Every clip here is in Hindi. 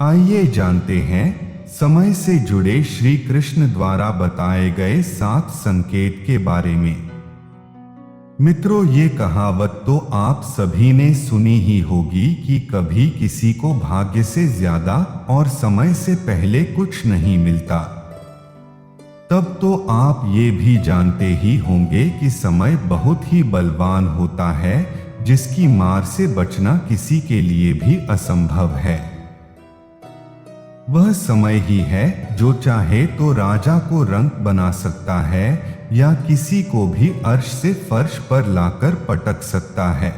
आइए जानते हैं समय से जुड़े श्री कृष्ण द्वारा बताए गए 7 संकेत के बारे में। मित्रों, ये कहावत तो आप सभी ने सुनी ही होगी कि कभी किसी को भाग्य से ज्यादा और समय से पहले कुछ नहीं मिलता। तब तो आप ये भी जानते ही होंगे कि समय बहुत ही बलवान होता है, जिसकी मार से बचना किसी के लिए भी असंभव है। वह समय ही है जो चाहे तो राजा को रंक बना सकता है या किसी को भी अर्श से फर्श पर लाकर पटक सकता है।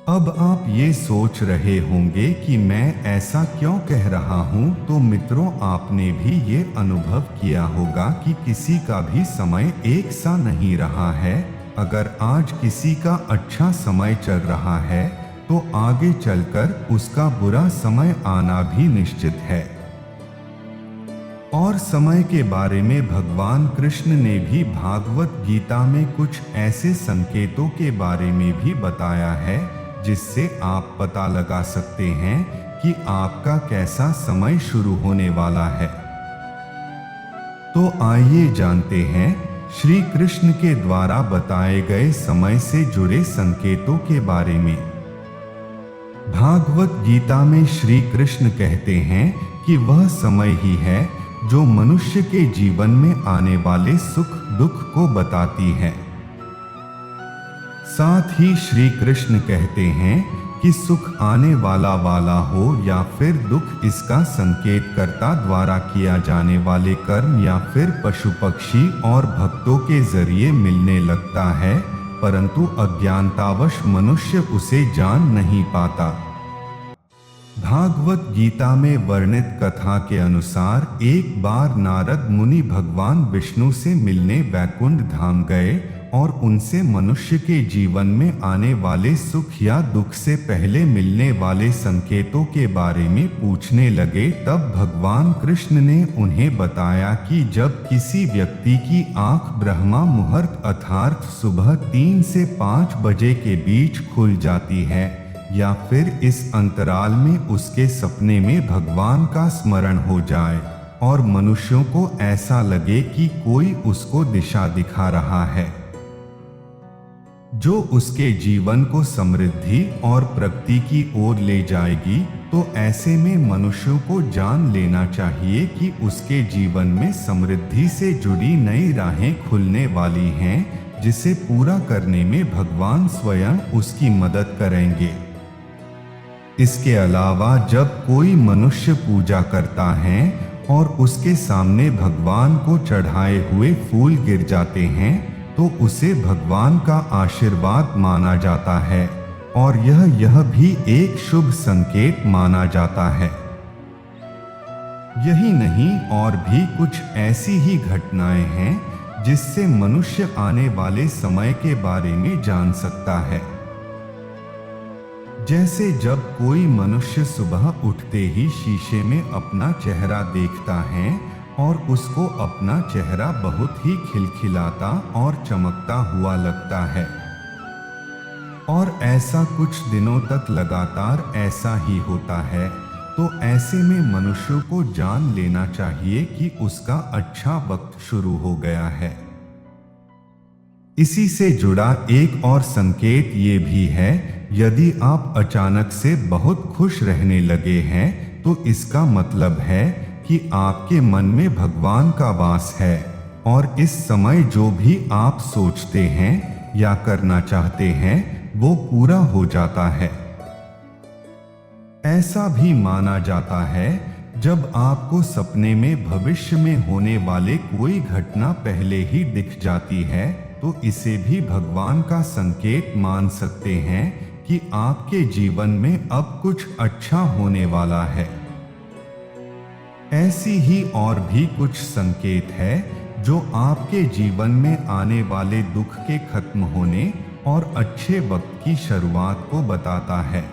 अब आप ये सोच रहे होंगे कि मैं ऐसा क्यों कह रहा हूं, तो मित्रों, आपने भी ये अनुभव किया होगा कि किसी का भी समय एक सा नहीं रहा है। अगर आज किसी का अच्छा समय चल रहा है तो आगे चलकर उसका बुरा समय आना भी निश्चित है। और समय के बारे में भगवान कृष्ण ने भी भागवत गीता में कुछ ऐसे संकेतों के बारे में भी बताया है, जिससे आप पता लगा सकते हैं कि आपका कैसा समय शुरू होने वाला है। तो आइए जानते हैं श्री कृष्ण के द्वारा बताए गए समय से जुड़े संकेतों के बारे में। भागवत गीता में श्री कृष्ण कहते हैं कि वह समय ही है जो मनुष्य के जीवन में आने वाले सुख दुख को बताती है। साथ ही श्री कृष्ण कहते हैं कि सुख आने वाला हो या फिर दुख, इसका संकेत कर्ता द्वारा किया जाने वाले कर्म या फिर पशु पक्षी और भक्तों के जरिए मिलने लगता है, परंतु अज्ञानतावश मनुष्य उसे जान नहीं पाता। भागवत गीता में वर्णित कथा के अनुसार एक बार नारद मुनि भगवान विष्णु से मिलने वैकुंठ धाम गए और उनसे मनुष्य के जीवन में आने वाले सुख या दुख से पहले मिलने वाले संकेतों के बारे में पूछने लगे। तब भगवान कृष्ण ने उन्हें बताया कि जब किसी व्यक्ति की आंख ब्रह्मा मुहूर्त अर्थात सुबह 3 से 5 बजे के बीच खुल जाती है या फिर इस अंतराल में उसके सपने में भगवान का स्मरण हो जाए और मनुष्यों को ऐसा लगे कि कोई उसको दिशा दिखा रहा है जो उसके जीवन को समृद्धि और प्रगति की ओर ले जाएगी, तो ऐसे में मनुष्यों को जान लेना चाहिए कि उसके जीवन में समृद्धि से जुड़ी नई राहें खुलने वाली हैं, जिसे पूरा करने में भगवान स्वयं उसकी मदद करेंगे। इसके अलावा जब कोई मनुष्य पूजा करता है और उसके सामने भगवान को चढ़ाए हुए फूल गिर जाते हैं, तो उसे भगवान का आशीर्वाद माना जाता है और यह भी एक शुभ संकेत माना जाता है। यही नहीं, और भी कुछ ऐसी ही घटनाएं हैं जिससे मनुष्य आने वाले समय के बारे में जान सकता है। जैसे जब कोई मनुष्य सुबह उठते ही शीशे में अपना चेहरा देखता है और उसको अपना चेहरा बहुत ही खिलखिलाता और चमकता हुआ लगता है, और ऐसा कुछ दिनों तक लगातार ऐसा ही होता है, तो ऐसे में मनुष्य को जान लेना चाहिए कि उसका अच्छा वक्त शुरू हो गया है। इसी से जुड़ा एक और संकेत ये भी है, यदि आप अचानक से बहुत खुश रहने लगे हैं तो इसका मतलब है कि आपके मन में भगवान का वास है और इस समय जो भी आप सोचते हैं या करना चाहते हैं वो पूरा हो जाता है। ऐसा भी माना जाता है जब आपको सपने में भविष्य में होने वाले कोई घटना पहले ही दिख जाती है, तो इसे भी भगवान का संकेत मान सकते हैं कि आपके जीवन में अब कुछ अच्छा होने वाला है। ऐसी ही और भी कुछ संकेत है जो आपके जीवन में आने वाले दुख के खत्म होने और अच्छे वक्त की शुरुआत को बताता है।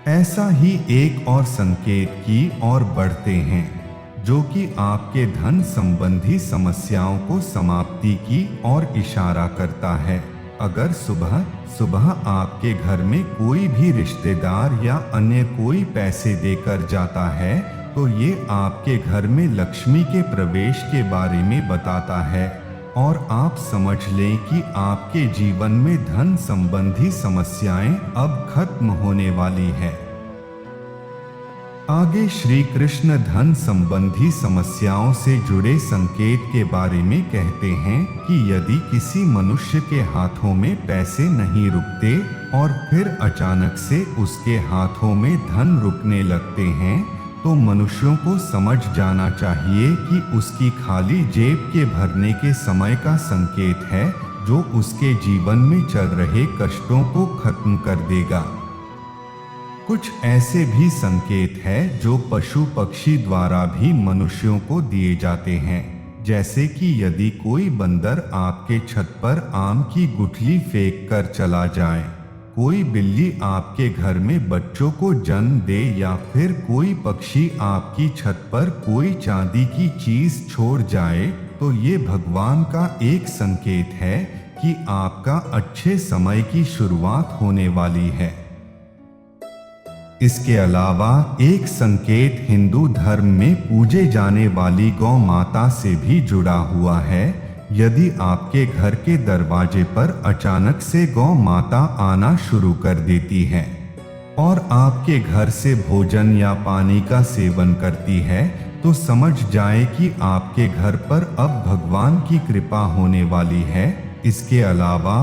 ऐसा ही एक और संकेत की ओर बढ़ते हैं, जो कि आपके धन संबंधी समस्याओं को समाप्ति की ओर इशारा करता है। अगर सुबह सुबह आपके घर में कोई भी रिश्तेदार या अन्य कोई पैसे देकर जाता है तो ये आपके घर में लक्ष्मी के प्रवेश के बारे में बताता है और आप समझ लें कि आपके जीवन में धन संबंधी समस्याएं अब खत्म होने वाली है। आगे श्री कृष्ण धन संबंधी समस्याओं से जुड़े संकेत के बारे में कहते हैं कि यदि किसी मनुष्य के हाथों में पैसे नहीं रुकते और फिर अचानक से उसके हाथों में धन रुकने लगते हैं तो मनुष्यों को समझ जाना चाहिए कि उसकी खाली जेब के भरने के समय का संकेत है, जो उसके जीवन में चल रहे कष्टों को खत्म कर देगा। कुछ ऐसे भी संकेत हैं जो पशु पक्षी द्वारा भी मनुष्यों को दिए जाते हैं, जैसे कि यदि कोई बंदर आपके छत पर आम की गुठली फेंक कर चला जाए, कोई बिल्ली आपके घर में बच्चों को जन्म दे या फिर कोई पक्षी आपकी छत पर कोई चांदी की चीज छोड़ जाए, तो ये भगवान का एक संकेत है कि आपका अच्छे समय की शुरुआत होने वाली है। इसके अलावा एक संकेत हिंदू धर्म में पूजे जाने वाली गौ माता से भी जुड़ा हुआ है। यदि आपके घर के दरवाजे पर अचानक से गौ माता आना शुरू कर देती है और आपके घर से भोजन या पानी का सेवन करती है, तो समझ जाए कि आपके घर पर अब भगवान की कृपा होने वाली है। इसके अलावा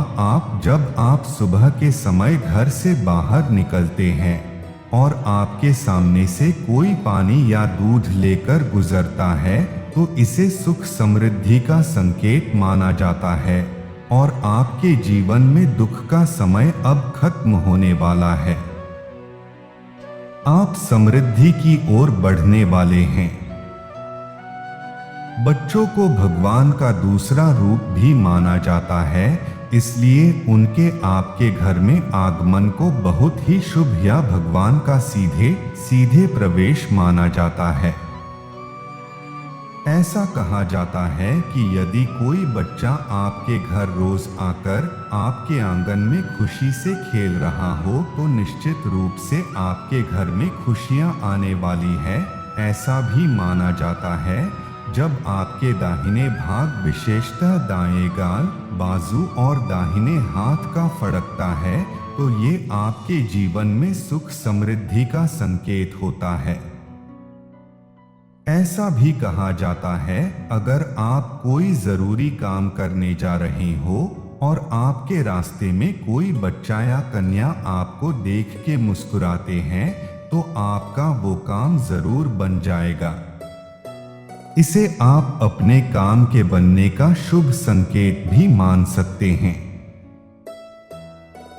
जब आप सुबह के समय घर से बाहर निकलते हैं और आपके सामने से कोई पानी या दूध लेकर गुजरता है, तो इसे सुख समृद्धि का संकेत माना जाता है और आपके जीवन में दुख का समय अब खत्म होने वाला है। आप समृद्धि की ओर बढ़ने वाले हैं। बच्चों को भगवान का दूसरा रूप भी माना जाता है, इसलिए उनके आपके घर में आगमन को बहुत ही शुभ या भगवान का सीधे सीधे प्रवेश माना जाता है। ऐसा कहा जाता है कि यदि कोई बच्चा आपके घर रोज आकर आपके आंगन में खुशी से खेल रहा हो, तो निश्चित रूप से आपके घर में खुशियां आने वाली है। ऐसा भी माना जाता है जब आपके दाहिने भाग विशेषतः दाएं गाल, बाजू और दाहिने हाथ का फड़कता है, तो ये आपके जीवन में सुख समृद्धि का संकेत होता है। ऐसा भी कहा जाता है अगर आप कोई जरूरी काम करने जा रहे हो और आपके रास्ते में कोई बच्चा या कन्या आपको देख के मुस्कुराते हैं, तो आपका वो काम जरूर बन जाएगा। इसे आप अपने काम के बनने का शुभ संकेत भी मान सकते हैं।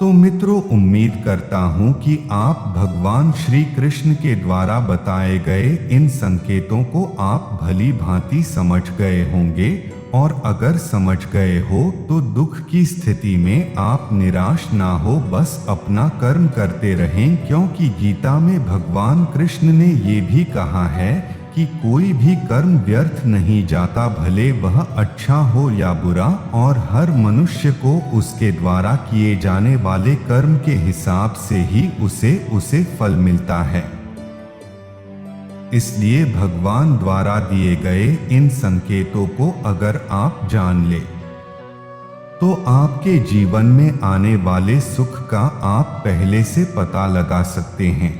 तो मित्रों, उम्मीद करता हूं कि आप भगवान श्री कृष्ण के द्वारा बताए गए इन संकेतों को आप भली भांति समझ गए होंगे, और अगर समझ गए हो तो दुख की स्थिति में आप निराश ना हो, बस अपना कर्म करते रहें, क्योंकि गीता में भगवान कृष्ण ने ये भी कहा है कि कोई भी कर्म व्यर्थ नहीं जाता, भले वह अच्छा हो या बुरा, और हर मनुष्य को उसके द्वारा किए जाने वाले कर्म के हिसाब से ही उसे फल मिलता है। इसलिए भगवान द्वारा दिए गए इन संकेतों को अगर आप जान ले तो आपके जीवन में आने वाले सुख का आप पहले से पता लगा सकते हैं।